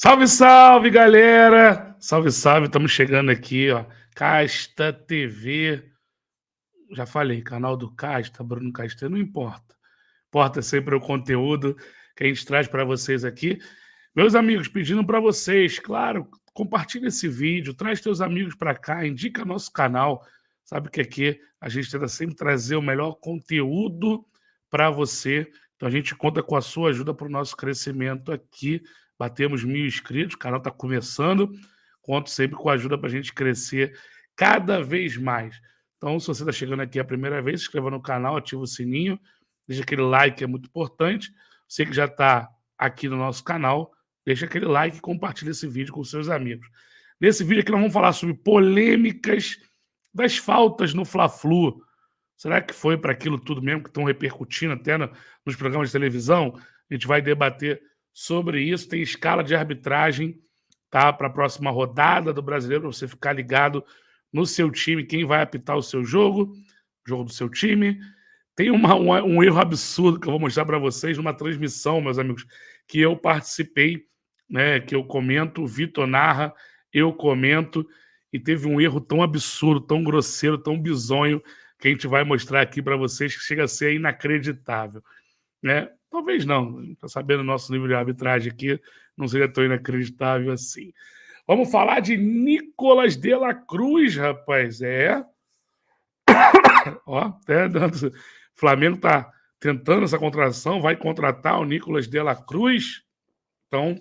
Salve, salve, galera! Salve, salve, estamos chegando aqui, ó. Casta TV. Já falei, canal do Casta, Bruno Casta, não importa. Importa sempre o conteúdo que a gente traz para vocês aqui. Meus amigos, pedindo para vocês, claro, compartilha esse vídeo, traz teus amigos para cá, indica nosso canal. Sabe que aqui a gente tenta sempre trazer o melhor conteúdo para você. Então a gente conta com a sua ajuda para o nosso crescimento aqui. Batemos 1.000 inscritos, o canal está começando. Conto sempre com a ajuda para a gente crescer cada vez mais. Então, se você está chegando aqui a primeira vez, se inscreva no canal, ativa o sininho, deixa aquele like, que é muito importante. Você que já está aqui no nosso canal, deixa aquele like e compartilha esse vídeo com seus amigos. Nesse vídeo aqui nós vamos falar sobre polêmicas das faltas no Fla-Flu. Será que foi para aquilo tudo mesmo que estão repercutindo até nos programas de televisão? A gente vai debater sobre isso. Tem escala de arbitragem, tá, para a próxima rodada do Brasileiro, para você ficar ligado no seu time, quem vai apitar o seu jogo do seu time. Tem um erro absurdo que eu vou mostrar para vocês numa transmissão, meus amigos, que eu participei, né, que eu comento, o Vitor narra, eu comento, e teve um erro tão absurdo, tão grosseiro, tão bizonho, que a gente vai mostrar aqui para vocês, que chega a ser inacreditável, né? Talvez não, tá sabendo o nosso nível de arbitragem aqui, não seria tão inacreditável assim. Vamos falar de Nicolas de la Cruz, rapaz. Ó, até dando. Flamengo tá tentando essa contratação, vai contratar o Nicolas de la Cruz. Então,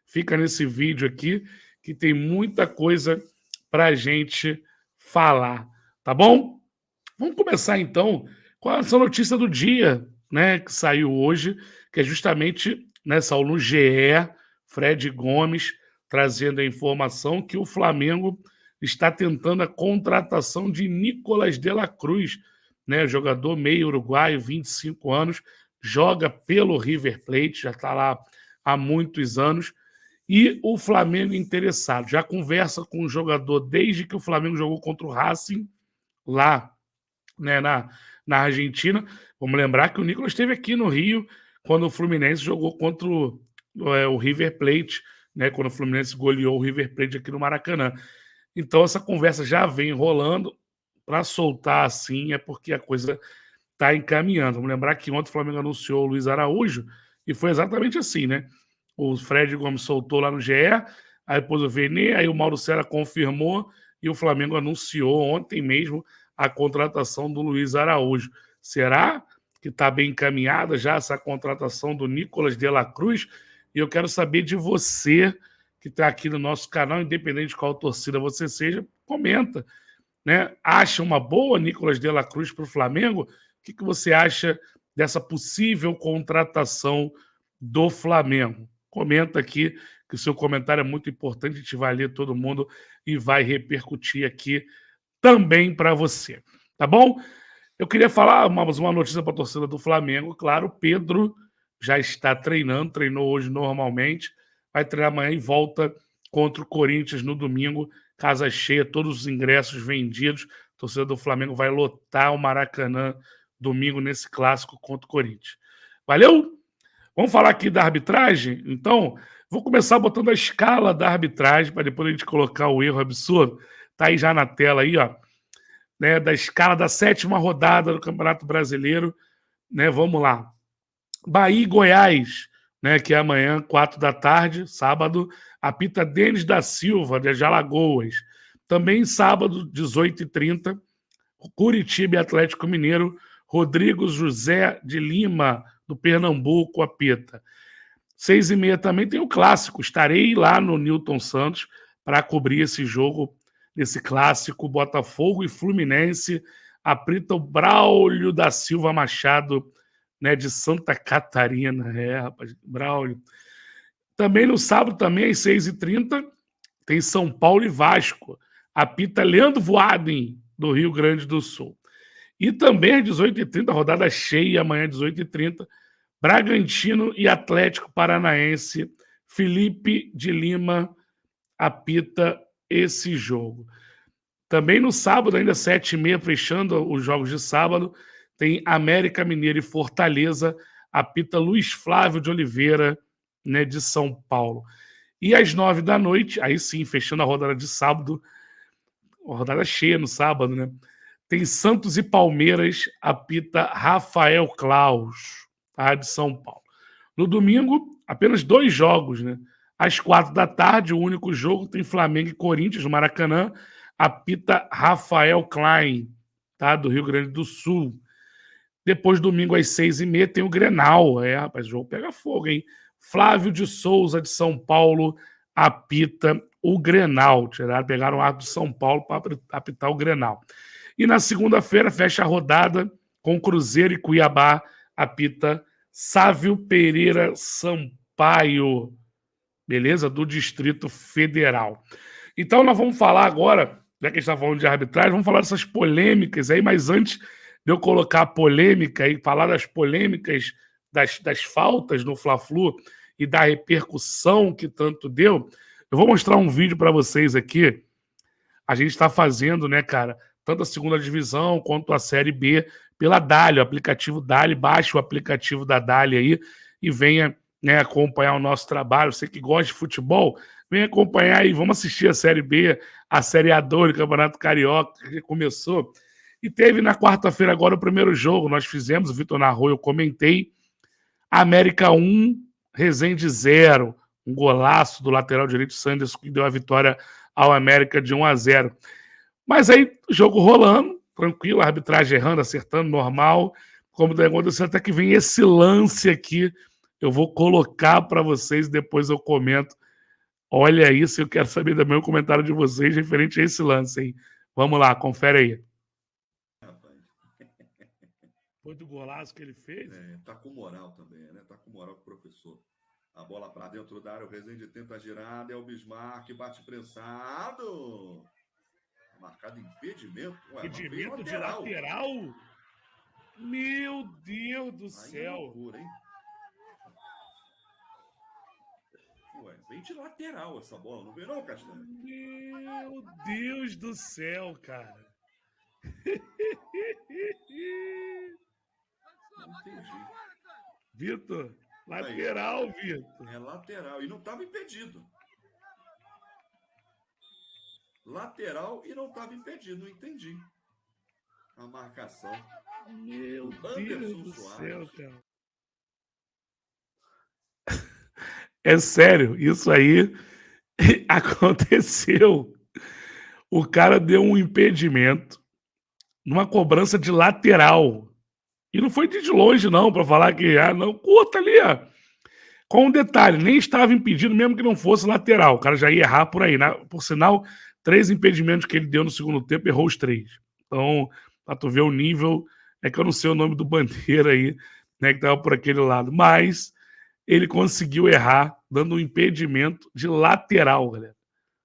fica nesse vídeo aqui, que tem muita coisa pra gente falar, tá bom? Vamos começar, então, com essa notícia do dia, né, que saiu hoje, que é justamente, né, saiu no GE, Fred Gomes, trazendo a informação que o Flamengo está tentando a contratação de Nicolas de la Cruz, né, jogador meio uruguaio, 25 anos, joga pelo River Plate, já está lá há muitos anos, e o Flamengo interessado, já conversa com o jogador desde que o Flamengo jogou contra o Racing, lá, né, na Argentina. Vamos lembrar que o Nicolas esteve aqui no Rio quando o Fluminense jogou contra o River Plate, né, quando o Fluminense goleou o River Plate aqui no Maracanã. Então essa conversa já vem rolando. Para soltar assim é porque a coisa está encaminhando. Vamos lembrar que ontem o Flamengo anunciou o Luiz Araújo e foi exatamente assim, né? O Fred Gomes soltou lá no GE, aí depois o Vene, aí o Mauro Cera confirmou e o Flamengo anunciou ontem mesmo a contratação do Luiz Araújo. Será que está bem encaminhada já essa contratação do Nicolas de la Cruz? E eu quero saber de você que está aqui no nosso canal, independente de qual torcida você seja, comenta, né? Acha uma boa Nicolas de la Cruz para o Flamengo? O que você acha dessa possível contratação do Flamengo? Comenta aqui, que o seu comentário é muito importante, a gente vai ler todo mundo e vai repercutir aqui também para você, tá bom? Eu queria falar uma notícia para a torcida do Flamengo. Claro, o Pedro já está treinando, treinou hoje normalmente, vai treinar amanhã e volta contra o Corinthians no domingo, casa cheia, todos os ingressos vendidos. A torcida do Flamengo vai lotar o Maracanã domingo nesse clássico contra o Corinthians. Valeu? Vamos falar aqui da arbitragem? Então, vou começar botando a escala da arbitragem para depois a gente colocar o erro absurdo. Tá aí já na tela aí, ó, né, da escala da 7ª rodada do Campeonato Brasileiro, né? Vamos lá. Bahia e Goiás, né, que é amanhã, 4 da tarde, sábado, apita Denis da Silva, de Alagoas. Também sábado, 18h30, Curitiba e Atlético Mineiro, Rodrigo José de Lima, do Pernambuco, apita. 6h30 também tem o clássico. Estarei lá no Newton Santos para cobrir esse jogo, esse clássico, Botafogo e Fluminense. Apita o Braulio da Silva Machado, né, de Santa Catarina. Rapaz, Braulio. Também no sábado, também às 6h30, tem São Paulo e Vasco. Apita Leandro Voaden, do Rio Grande do Sul. E também às 18h30, rodada cheia, amanhã às 18h30, Bragantino e Atlético Paranaense. Felipe de Lima apita esse jogo. Também no sábado, ainda 7h30, fechando os jogos de sábado, tem América Mineiro e Fortaleza, apita Luiz Flávio de Oliveira, né, de São Paulo. E às 9 da noite, aí sim, fechando a rodada de sábado, uma rodada cheia no sábado, né? Tem Santos e Palmeiras, apita Rafael Claus, tá? De São Paulo. No domingo, apenas 2 jogos, né? Às 4 da tarde, o único jogo tem Flamengo e Corinthians no Maracanã, apita Rafael Klein, tá? Do Rio Grande do Sul. Depois, domingo, às 6h30, tem o Grenal. Rapaz, o jogo pega fogo, hein? Flávio de Souza, de São Paulo, apita o Grenal. Pegaram o árbitro de São Paulo para apitar o Grenal. E na segunda-feira, fecha a rodada com Cruzeiro e Cuiabá, apita Sávio Pereira Sampaio, beleza? Do Distrito Federal. Então, nós vamos falar agora, já que a gente está falando de arbitragem, vamos falar dessas polêmicas aí, mas antes de eu colocar a polêmica e falar das polêmicas das faltas no Fla-Flu e da repercussão que tanto deu, eu vou mostrar um vídeo para vocês aqui. A gente está fazendo, né, cara, tanto a segunda divisão quanto a Série B pela Dali, o aplicativo Dali. Baixe o aplicativo da Dali aí e venha, né, acompanhar o nosso trabalho. Você que gosta de futebol, venha acompanhar aí. Vamos assistir a Série B, a Série A2 do Campeonato Carioca, que começou. E teve na quarta-feira agora o primeiro jogo. Nós fizemos, o Vitor narrou, eu comentei. América 1, Resende 0. Um golaço do lateral direito Sanderson que deu a vitória ao América de 1-0. Mas aí, jogo rolando, tranquilo, a arbitragem errando, acertando, normal. Como aconteceu, até que vem esse lance aqui. Eu vou colocar para vocês, depois eu comento. Olha isso, eu quero saber também o comentário de vocês referente a esse lance, hein? Vamos lá, confere aí. Foi do golaço que ele fez? Tá com moral também, né? Tá com moral com o professor. A bola para dentro da área, o Resende tenta a girada, é o Bismarck, bate prensado. Marcado impedimento. Impedimento de lateral? Meu Deus do céu. Loucura, hein? Vem de lateral essa bola, não vem não, Castanho? Meu Deus do céu, cara. Não entendi. Vitor, lateral, Vitor. É lateral, e não estava impedido. Lateral e não estava impedido, não entendi. A marcação. Meu Deus do céu, cara. É sério, isso aí aconteceu. O cara deu um impedimento numa cobrança de lateral. E não foi de longe, não, para falar que, não, curta ali, ó. Com um detalhe, nem estava impedido, mesmo que não fosse lateral. O cara já ia errar por aí, né? Por sinal, 3 impedimentos que ele deu no segundo tempo, errou os 3. Então, pra tu ver o nível, é que eu não sei o nome do Bandeira aí, né, que tava por aquele lado. Mas ele conseguiu errar, dando um impedimento de lateral, galera.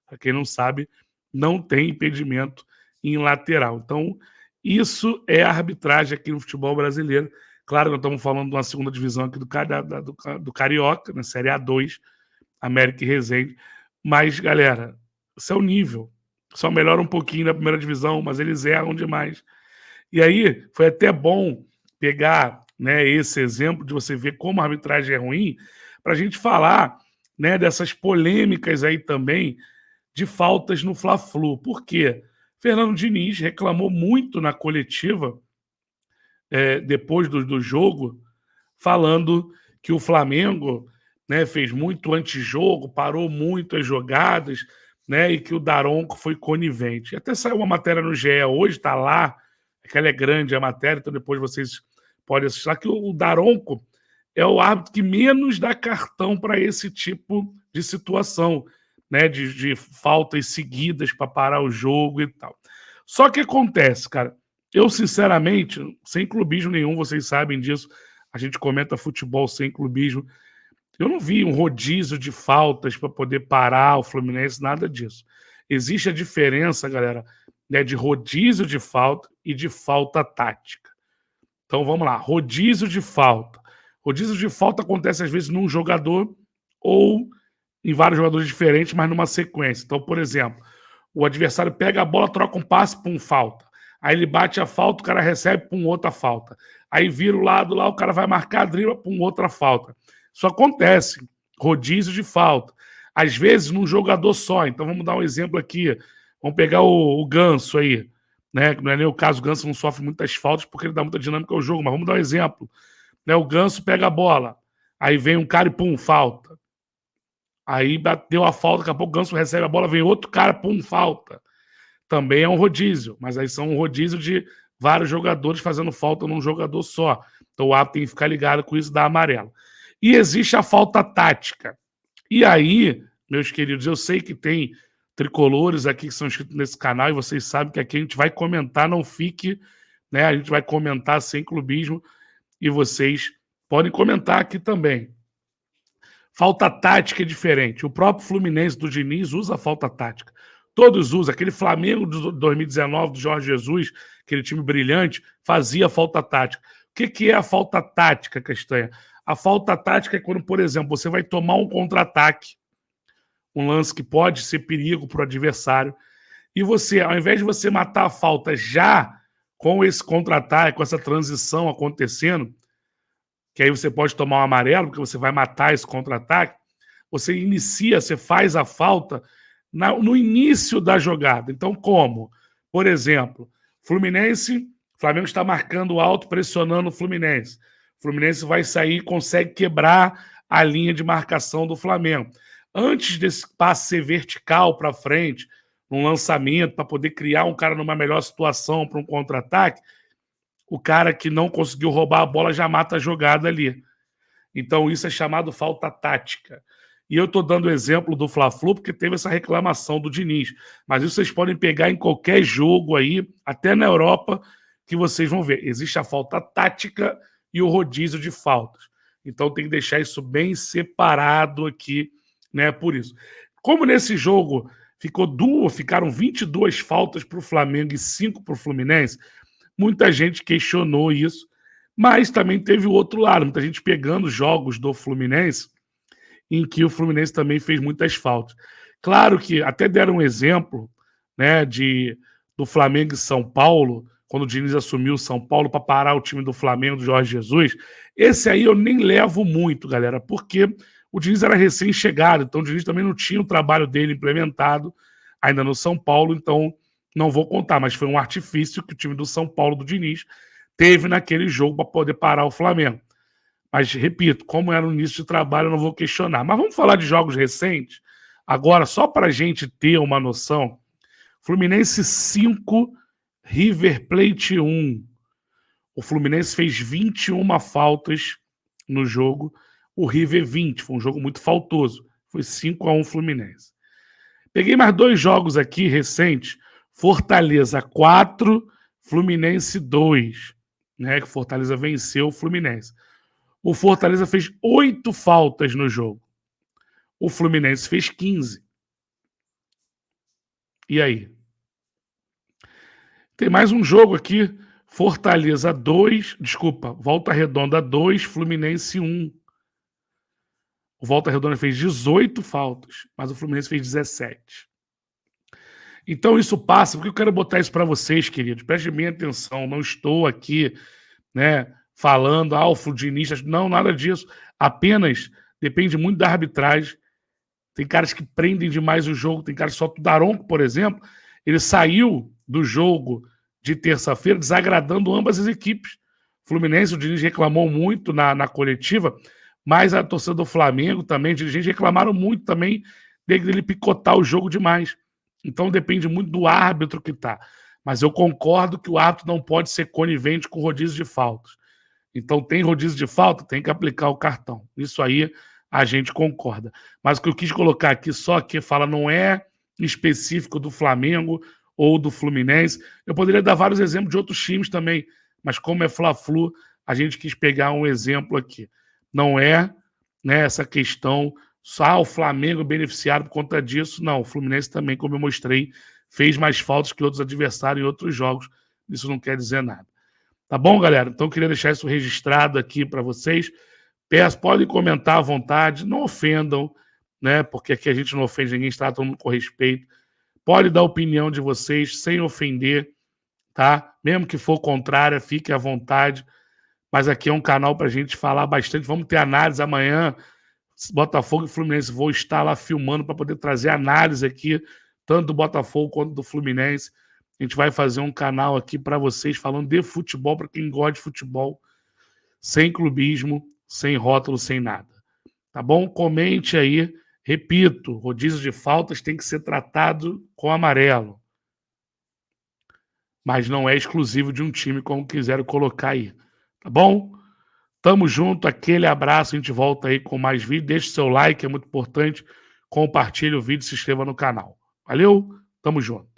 Pra quem não sabe, não tem impedimento em lateral. Então, isso é a arbitragem aqui no futebol brasileiro. Claro, nós estamos falando de uma segunda divisão aqui do Carioca, na Série A2, América e Resende. Mas, galera, esse é o nível. Só melhora um pouquinho na primeira divisão, mas eles erram demais. E aí, foi até bom pegar, né, esse exemplo de você ver como a arbitragem é ruim, para a gente falar, né, dessas polêmicas aí também de faltas no Fla-Flu. Por quê? Fernando Diniz reclamou muito na coletiva depois do jogo, falando que o Flamengo, né, fez muito antijogo, parou muito as jogadas, né, e que o Daronco foi conivente. Até saiu uma matéria no GE hoje, está lá, aquela é grande a matéria, então depois vocês podem assistir lá, que o Daronco é o árbitro que menos dá cartão para esse tipo de situação, né, de faltas seguidas para parar o jogo e tal. Só que acontece, cara, eu sinceramente, sem clubismo nenhum, vocês sabem disso, a gente comenta futebol sem clubismo, eu não vi um rodízio de faltas para poder parar o Fluminense, nada disso. Existe a diferença, galera, né, de rodízio de falta e de falta tática. Então vamos lá, rodízio de falta. Rodízio de falta acontece às vezes num jogador ou em vários jogadores diferentes, mas numa sequência. Então, por exemplo, o adversário pega a bola, troca um passe para um falta. Aí ele bate a falta, o cara recebe para outra falta. Aí vira o lado lá, o cara vai marcar a dribla para outra falta. Isso acontece, rodízio de falta. às vezes, num jogador só. Então, vamos dar um exemplo aqui. Vamos pegar o Ganso aí, né? Não é nem o caso, o Ganso não sofre muitas faltas porque ele dá muita dinâmica ao jogo, mas vamos dar um exemplo. Né? O Ganso pega a bola, aí vem um cara e pum, falta. Aí bateu a falta, daqui a pouco o Ganso recebe a bola, vem outro cara, pum, falta. Também é um rodízio, mas aí são um rodízio de vários jogadores fazendo falta num jogador só. Então o árbitro tem que ficar ligado com isso, dá amarelo. E existe a falta tática. E aí, meus queridos, eu sei que tem tricolores aqui que são inscritos nesse canal e vocês sabem que aqui a gente vai comentar, não fique, né? A gente vai comentar sem clubismo e vocês podem comentar aqui também. Falta tática é diferente. O próprio Fluminense do Diniz usa a falta tática. Todos usam. Aquele Flamengo de 2019 do Jorge Jesus, aquele time brilhante, fazia falta tática. O que é a falta tática, Castanha? A falta tática é quando, por exemplo, você vai tomar um contra-ataque, um lance que pode ser perigo para o adversário, e você, ao invés de você matar a falta já com esse contra-ataque, com essa transição acontecendo, que aí você pode tomar um amarelo, porque você vai matar esse contra-ataque, você inicia, você faz a falta no início da jogada. Então, como? Por exemplo, Flamengo está marcando alto, pressionando o Fluminense. O Fluminense vai sair e consegue quebrar a linha de marcação do Flamengo. Antes desse passe ser vertical para frente, num lançamento, para poder criar um cara numa melhor situação para um contra-ataque, o cara que não conseguiu roubar a bola já mata a jogada ali. Então isso é chamado falta tática. E eu estou dando o exemplo do Fla-Flu porque teve essa reclamação do Diniz. Mas isso vocês podem pegar em qualquer jogo aí, até na Europa, que vocês vão ver. Existe a falta tática e o rodízio de faltas. Então tem que deixar isso bem separado aqui, né? Por isso. Como nesse jogo ficaram 22 faltas para o Flamengo e 5 para o Fluminense, muita gente questionou isso, mas também teve o outro lado, muita gente pegando jogos do Fluminense em que o Fluminense também fez muitas faltas. Claro que até deram um exemplo, né, do Flamengo e São Paulo, quando o Diniz assumiu o São Paulo para parar o time do Flamengo, do Jorge Jesus. Esse aí eu nem levo muito, galera, porque o Diniz era recém-chegado, então o Diniz também não tinha o trabalho dele implementado ainda no São Paulo, então não vou contar, mas foi um artifício que o time do São Paulo, do Diniz, teve naquele jogo para poder parar o Flamengo. Mas, repito, como era o início de trabalho, eu não vou questionar. Mas vamos falar de jogos recentes. Agora, só para a gente ter uma noção, Fluminense 5, River Plate 1. O Fluminense fez 21 faltas no jogo, o River 20. Foi um jogo muito faltoso. Foi 5-1 Fluminense. Peguei mais 2 jogos aqui recentes. Fortaleza 4, Fluminense 2. Né, que Fortaleza venceu o Fluminense. O Fortaleza fez 8 faltas no jogo. O Fluminense fez 15. E aí? Tem mais um jogo aqui. Fortaleza 2, Volta Redonda 2, Fluminense 1. O Volta Redonda fez 18 faltas, mas o Fluminense fez 17. Então isso passa, porque eu quero botar isso para vocês, queridos. Prestem bem atenção, não estou aqui, né, falando, o Fluminense, não, nada disso. Apenas depende muito da arbitragem. Tem caras que prendem demais o jogo, tem caras que soltam o Daronco, por exemplo. Ele saiu do jogo de terça-feira desagradando ambas as equipes. O Fluminense, o Diniz reclamou muito na coletiva, mas a torcida do Flamengo também, os dirigentes reclamaram muito também dele picotar o jogo demais. Então depende muito do árbitro que está. Mas eu concordo que o árbitro não pode ser conivente com rodízio de faltas. Então tem rodízio de falta, tem que aplicar o cartão. Isso aí a gente concorda. Mas o que eu quis colocar aqui, só que fala, não é específico do Flamengo ou do Fluminense. Eu poderia dar vários exemplos de outros times também, mas como é Fla-Flu, a gente quis pegar um exemplo aqui. Não é, né, essa questão só o Flamengo beneficiado por conta disso. Não, o Fluminense também, como eu mostrei, fez mais faltas que outros adversários em outros jogos. Isso não quer dizer nada. Tá bom, galera? Então, eu queria deixar isso registrado aqui para vocês. Podem comentar à vontade, não ofendam, né? Porque aqui a gente não ofende ninguém, está todo mundo com respeito. Pode dar a opinião de vocês sem ofender, tá? Mesmo que for contrária, fique à vontade. Mas aqui é um canal para a gente falar bastante. Vamos ter análise amanhã. Botafogo e Fluminense. Vou estar lá filmando para poder trazer análise aqui, tanto do Botafogo quanto do Fluminense. A gente vai fazer um canal aqui para vocês falando de futebol, para quem gosta de futebol, sem clubismo, sem rótulo, sem nada. Tá bom? Comente aí. Repito, rodízio de faltas tem que ser tratado com amarelo. Mas não é exclusivo de um time, como quiseram colocar aí. Tá bom? Tamo junto, aquele abraço, a gente volta aí com mais vídeo. Deixe seu like, é muito importante. Compartilhe o vídeo, se inscreva no canal. Valeu, tamo junto.